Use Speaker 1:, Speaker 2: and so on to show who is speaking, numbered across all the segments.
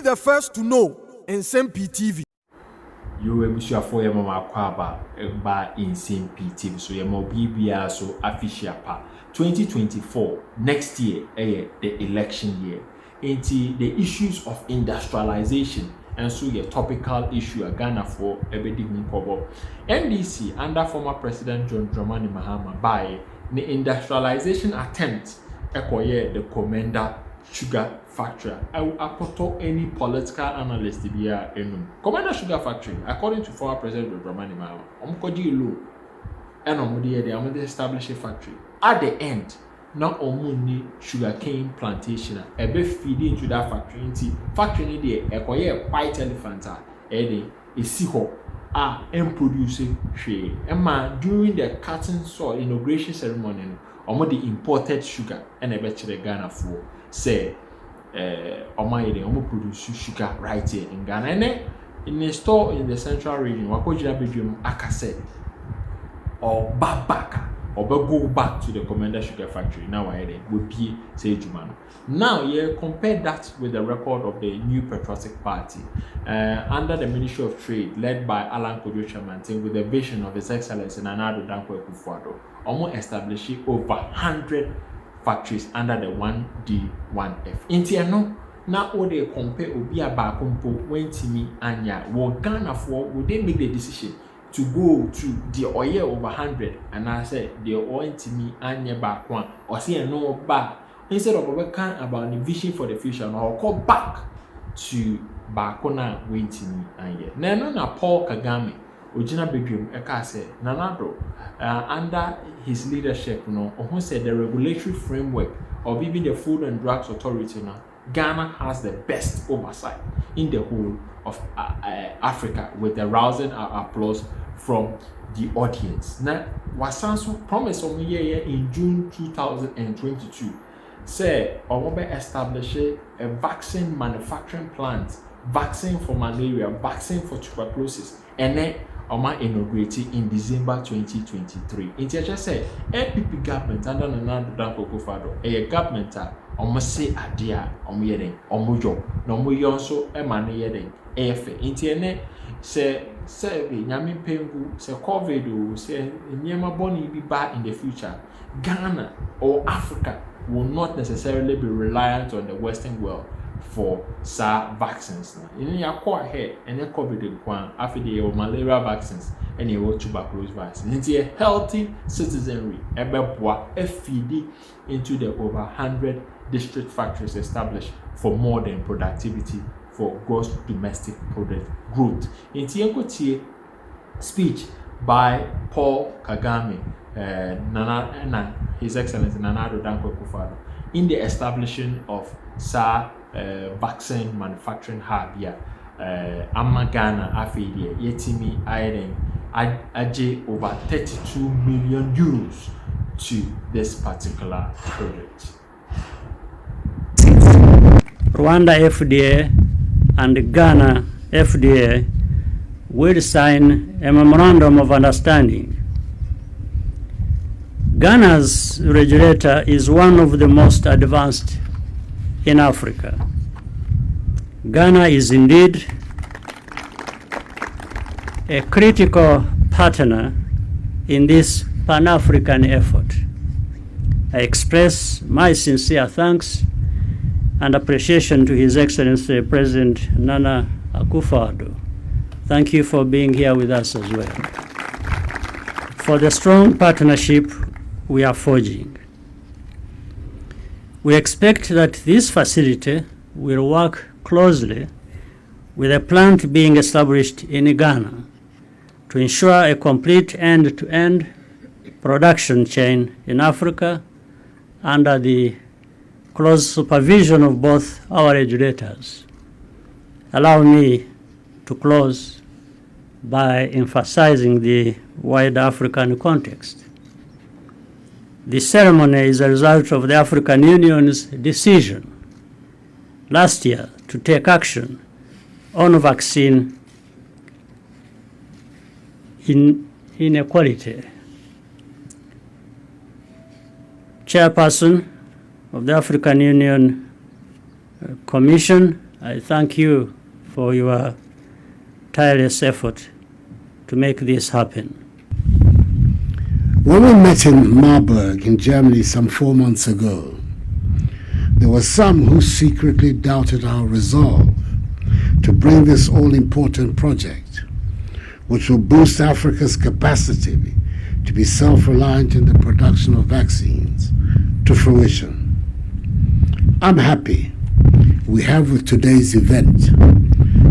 Speaker 1: the first to know. Nsem-Pii TV.
Speaker 2: You will be sure for your mama kwaba by Nsem-Pii TV. So your mobile so official pa 2024 next year, the election year. Into the issues of industrialization and so your topical issue a Ghana for a big kobo. NDC under former President John Dramani Mahama by the industrialization attempt acquire the Commander Sugar Factory. I will apporto any political analyst to be here. Commander Sugar Factory, according to former President John Dramani Mahama, low and they establish a factory. At the end, not only sugarcane plantation, a be feed into that factory. Into factory there, acquire white elephant, a seahawk, producing tree. And during the cutting soil inauguration ceremony, the imported sugar and a better Ghana for say, produce sugar right here in Ghana. And in a store in the central region, Wakojira Bedroom, Akase or Babaka. Or go back to the Commander Sugar Factory. Now I would be say Jumano. Now compare that with the record of the New Patriotic Party under the Ministry of Trade led by Alan Kojo Chamantin with the vision of His Excellency Nana Addo Dankwa Akufo-Addo, almost establishing over 100 factories under the 1D1F. Intiano now all they compare Obia Bakumpo when Timi Anya will Ghana for would they make the decision to go to the oil over 100 and I said the oil to me and back one or see no back instead of working about the vision for the future and I'll call back to Bakona waiting and yet. Nana Paul Kagame, Ojina Bedroom, Eka said, Nanado, under his leadership, who said the regulatory framework of even the Food and Drugs Authority now. Ghana has the best oversight in the whole of Africa with the rousing applause from the audience. Now, Wasanso promised on year in June 2022 say Omobe establish a vaccine manufacturing plant, vaccine for malaria, vaccine for tuberculosis, and then Oma inaugurated in December 2023. In just say APP government under Nana Addo Dankwa Akufo-Addo, a government almost say idea yeding job no mo yonso e ma no yeding efe intiene se be nyame pengu se covid o se nyema boni bi ba in the future. Ghana or Africa will not necessarily be reliant on the Western world for vaccines. In your core head and your COVID one after the malaria vaccines and your tuberculosis vaccine. It's a healthy citizenry, a feed into the over 100 district factories established for modern productivity for gross domestic product growth. In Tienkotie speech by Paul Kagame, His Excellency Nana Addo Dankwa Akufo-Addo, in the establishment of vaccine manufacturing hub here, Ghana Afedia, Yetimi Iron, Aje over 32 million euros to this particular project.
Speaker 3: Rwanda FDA and Ghana FDA will sign a memorandum of understanding. Ghana's regulator is one of the most advanced in Africa. Ghana is indeed a critical partner in this Pan-African effort. I express my sincere thanks and appreciation to His Excellency President Nana Akufo-Addo. Thank you for being here with us as well. For the strong partnership we are forging. We expect that this facility will work closely with a plant being established in Ghana to ensure a complete end-to-end production chain in Africa under the close supervision of both our regulators. Allow me to close by emphasizing the wider African context. The ceremony is a result of the African Union's decision last year to take action on vaccine inequality. Chairperson of the African Union Commission, I thank you for your tireless effort to make this happen.
Speaker 4: When we met in Marburg in Germany some 4 months ago, there were some who secretly doubted our resolve to bring this all-important project, which will boost Africa's capacity to be self-reliant in the production of vaccines, to fruition. I'm happy we have, with today's event,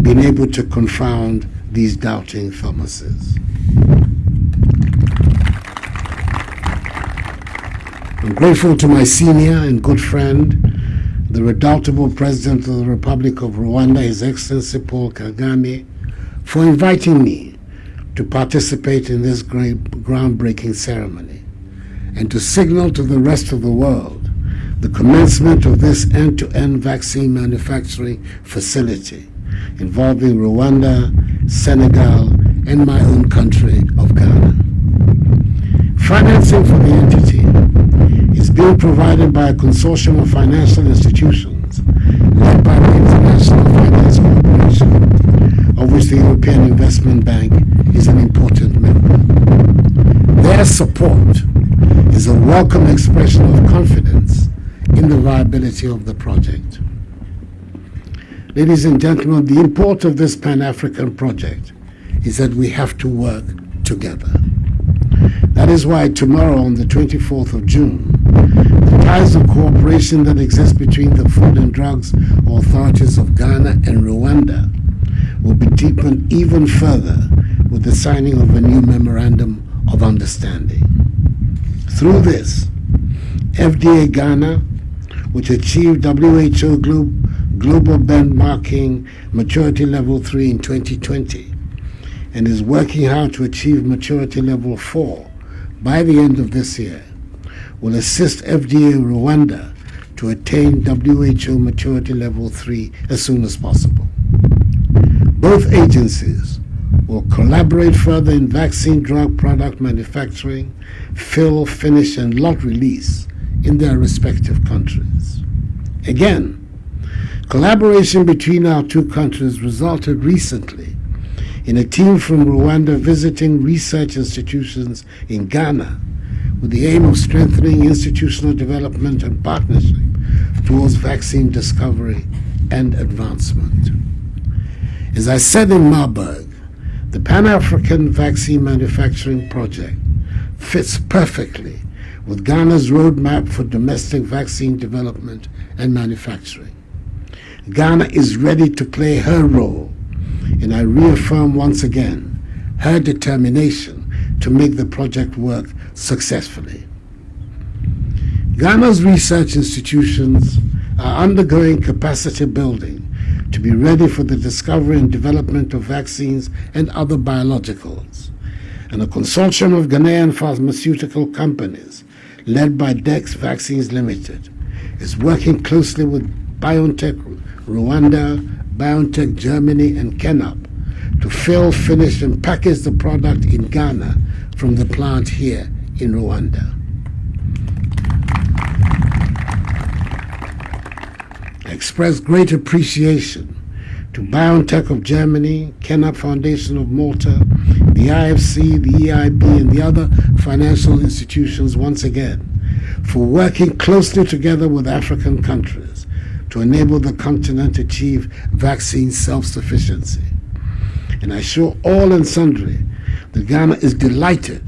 Speaker 4: been able to confound these doubting Thomases. I'm grateful to my senior and good friend, the redoubtable President of the Republic of Rwanda, His Excellency Paul Kagame, for inviting me to participate in this great groundbreaking ceremony and to signal to the rest of the world the commencement of this end-to-end vaccine manufacturing facility involving Rwanda, Senegal, and my own country of Ghana. Financing for the entity is being provided by a consortium of financial institutions led by the International Finance Corporation, of which the European Investment Bank is an important member. Their support is a welcome expression of confidence in the viability of the project. Ladies and gentlemen, the import of this Pan-African project is that we have to work together. That is why tomorrow, on the 24th of June, the ties of cooperation that exist between the Food and Drugs Authorities of Ghana and Rwanda will be deepened even further with the signing of a new Memorandum of Understanding. Through this, FDA Ghana, which achieved WHO Global Benchmarking Maturity Level 3 in 2020 and is working hard to achieve Maturity Level 4 by the end of this year, will assist FDA Rwanda to attain WHO Maturity Level 3 as soon as possible. Both agencies will collaborate further in vaccine drug product manufacturing, fill, finish, and lot release in their respective countries. Again, collaboration between our two countries resulted recently in a team from Rwanda visiting research institutions in Ghana with the aim of strengthening institutional development and partnership towards vaccine discovery and advancement. As I said in Marburg, the Pan-African Vaccine Manufacturing Project fits perfectly with Ghana's roadmap for domestic vaccine development and manufacturing. Ghana is ready to play her role, and I reaffirm once again her determination to make the project work successfully. Ghana's research institutions are undergoing capacity building to be ready for the discovery and development of vaccines and other biologicals, and a consortium of Ghanaian pharmaceutical companies led by Dex Vaccines Limited is working closely with BioNTech Rwanda, BioNTech Germany, and Kenap to fill, finish, and package the product in Ghana from the plant here in Rwanda. I express great appreciation to BioNTech of Germany, Kenap Foundation of Malta, the IFC, the EIB, and the other financial institutions once again for working closely together with African countries to enable the continent to achieve vaccine self-sufficiency. And I assure all and sundry that Ghana is delighted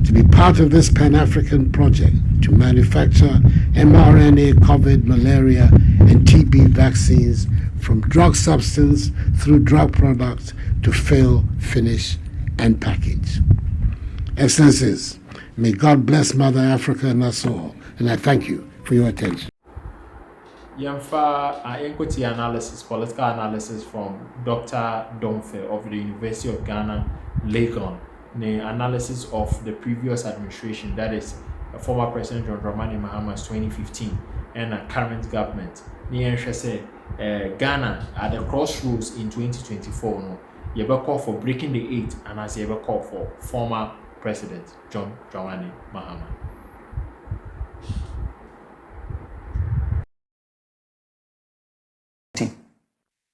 Speaker 4: to be part of this Pan-African project to manufacture mRNA, COVID, malaria, and TB vaccines from drug substance through drug products to fill, finish, and package. Excellencies, may God bless Mother Africa and us all, and I thank you for your attention.
Speaker 2: Yamfa equity analysis, political analysis from Dr. Domfe of the University of Ghana, Legon. The analysis of the previous administration, that is former President John Dramani Mahama's 2015 and a current government. Ghana at the crossroads in 2024. No, you ever call for breaking the eight, and as you ever call for former President John Dramani Mahama.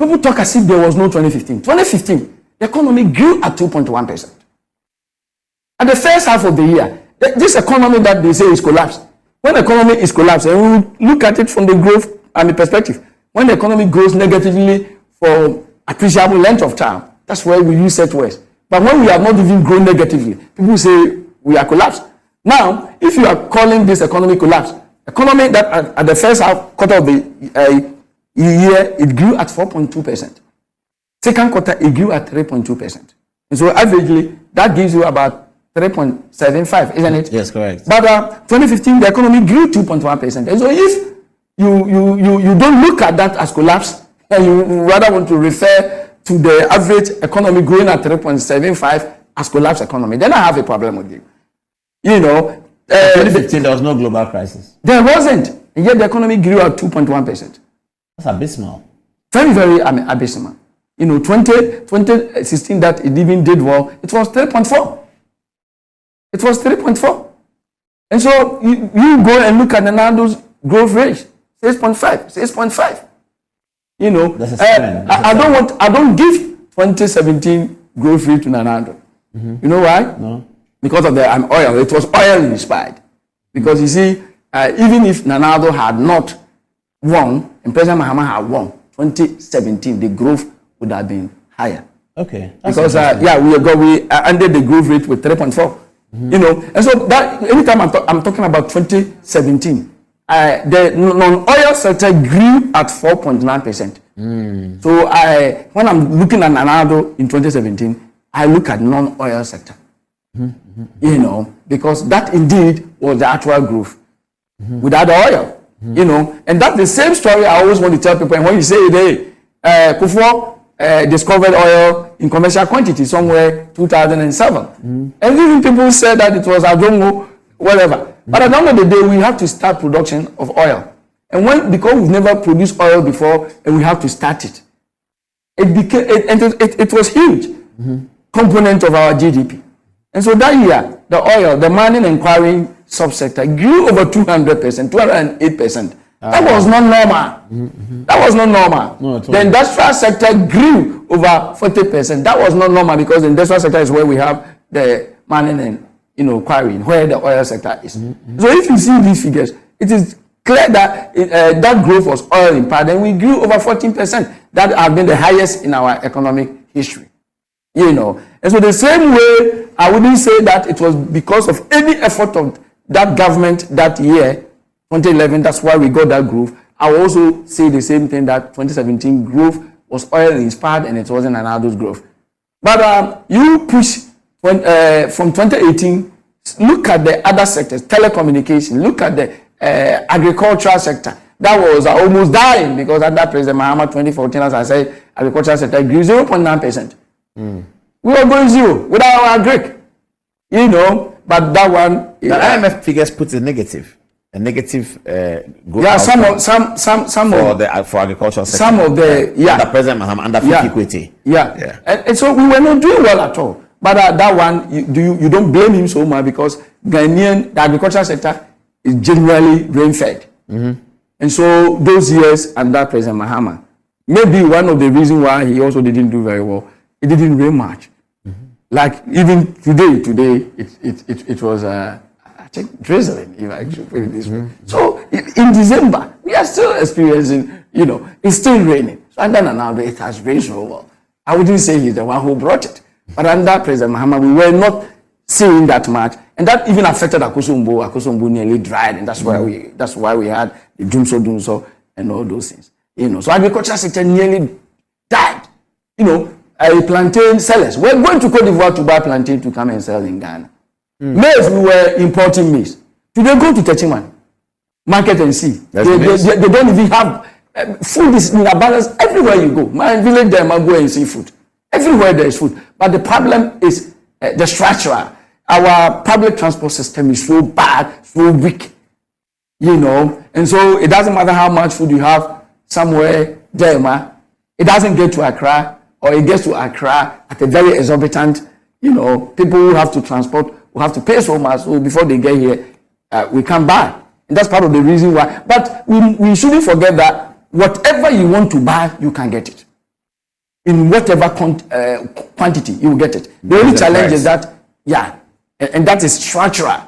Speaker 5: People talk as if there was no 2015. 2015, the economy grew at 2.1%. At the first half of the year, this economy that they say is collapsed. When the economy is collapsed, and we look at it from the growth perspective, when the economy grows negatively for appreciable length of time, that's where we use such words. But when we have not even grown negatively, people say we are collapsed. Now, if you are calling this economy collapse, economy that at the first quarter of the year, it grew at 4.2%. Second quarter, it grew at 3.2%. And so averagely, that gives you about 3.75, isn't it?
Speaker 6: Yes, correct.
Speaker 5: But 2015, the economy grew 2.1%. And so if you don't look at that as collapse, and you rather want to refer to the average economy growing at 3.75 as collapse economy, then I have a problem with you. You know,
Speaker 6: 2015, there was no global crisis.
Speaker 5: There wasn't, and yet the economy grew at 2.1%.
Speaker 6: That's abysmal.
Speaker 5: Very, very abysmal. You know, 2016 that it even did well, it was 3.4. It was 3.4. And so you go and look at Nando's growth rate, 6.5. You know, I don't give 2017 growth rate to Nanado. Mm-hmm. You know why?
Speaker 6: No.
Speaker 5: Because of the oil. It was oil inspired. Because you see, even if Nanado had not won, and President Mahama had won 2017, the growth would have been higher.
Speaker 6: Okay.
Speaker 5: Because we ended the growth rate with 3.4. Mm-hmm. You know, and so that anytime I'm talking about 2017, the non-oil sector grew at 4.9%. So when I'm looking at Nanado in 2017, I look at non-oil sector. You know, because that indeed was the actual growth without the oil. You know, and that's the same story I always want to tell people. And when you say Kufuor discovered oil in commercial quantity somewhere 2007, and even people said that it was, I don't know, whatever. But at the end of the day, we have to start production of oil. And because we've never produced oil before, and we have to start it, it was huge component of our GDP. And so that year, the oil, the mining and quarrying subsector grew over 200%, 208%. That was not normal. That was not normal.
Speaker 6: No,
Speaker 5: the industrial sector grew over 40%. That was not normal because the industrial sector is where we have the mining and quarrying, where the oil sector is. So if you see these figures, it is clear that that growth was oil inspired, and we grew over 14%. That has been the highest in our economic history. You know, and so the same way, I wouldn't say that it was because of any effort of that government that year, 2011, that's why we got that growth. I will also say the same thing, that 2017 growth was oil inspired and it wasn't Nanado's growth. But you push from 2018, look at the other sectors, telecommunication, look at the agricultural sector. That was almost dying because under President Mahama 2014, as I said, agricultural sector grew 0.9%. We were going zero without our agric, you know, but that one.
Speaker 6: The IMF figures put a negative growth.
Speaker 5: Yeah, some
Speaker 6: for agricultural sector.
Speaker 5: Some of the
Speaker 6: under President Mahama, under equity.
Speaker 5: Yeah. And so we were not doing well at all. But that one, you don't blame him so much because the agricultural sector is generally rain fed. And so those years under President Mahama, maybe one of the reasons why he also didn't do very well, it didn't rain much. Like even today it was I think drizzling, if I should put it this way. So in December we are still experiencing, it's still raining. So under Nanado it has rained so well. I wouldn't say he's the one who brought it, but under President Mahama we were not seeing that much, and that even affected Akosombo. Akosombo nearly dried, and that's why we had the Dumso and all those things. So agriculture sector nearly died. Plantain sellers. We're going to Cote d'Ivoire to buy plantain to come and sell in Ghana. Maize, we were importing maize. Today, go to Techiman market and see. They don't even have food is in abundance everywhere you go. My village there, I go and see food. Everywhere there is food. But the problem is the structure. Our public transport system is so bad, so weak. And so it doesn't matter how much food you have somewhere there, it doesn't get to Accra. Or it gets to Accra at a very exorbitant, people who have to transport, who have to pay so much, so before they get here, we can't buy. And that's part of the reason why. But we shouldn't forget that whatever you want to buy, you can get it. in whatever quantity, you will get it. The only challenge is that, and that is structural.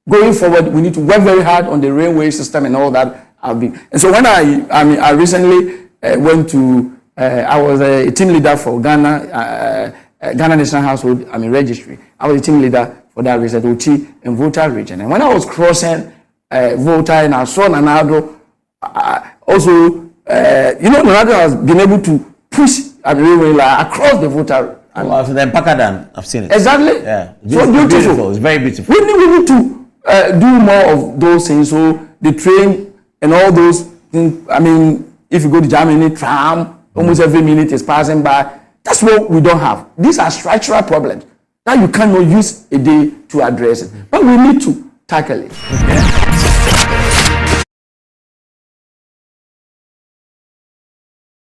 Speaker 5: Going forward, we need to work very hard on the railway system and all that. And so when I recently went to, I was a team leader for Ghana National Household Registry. I was a team leader for that region, OT and Volta region. And when I was crossing Volta and I saw Nanado, also, Nanado has been able to push railway across the Volta.
Speaker 6: So then Pakadan, I've seen it.
Speaker 5: Exactly.
Speaker 6: Yeah.
Speaker 5: So beautiful.
Speaker 6: It's very beautiful.
Speaker 5: We need to do more of those things. So the train and all those things. I mean, if you go to Germany, tram, almost every minute is passing by. That's what we don't have. These are structural problems that you cannot use a day to address it. But we need to tackle it. Okay.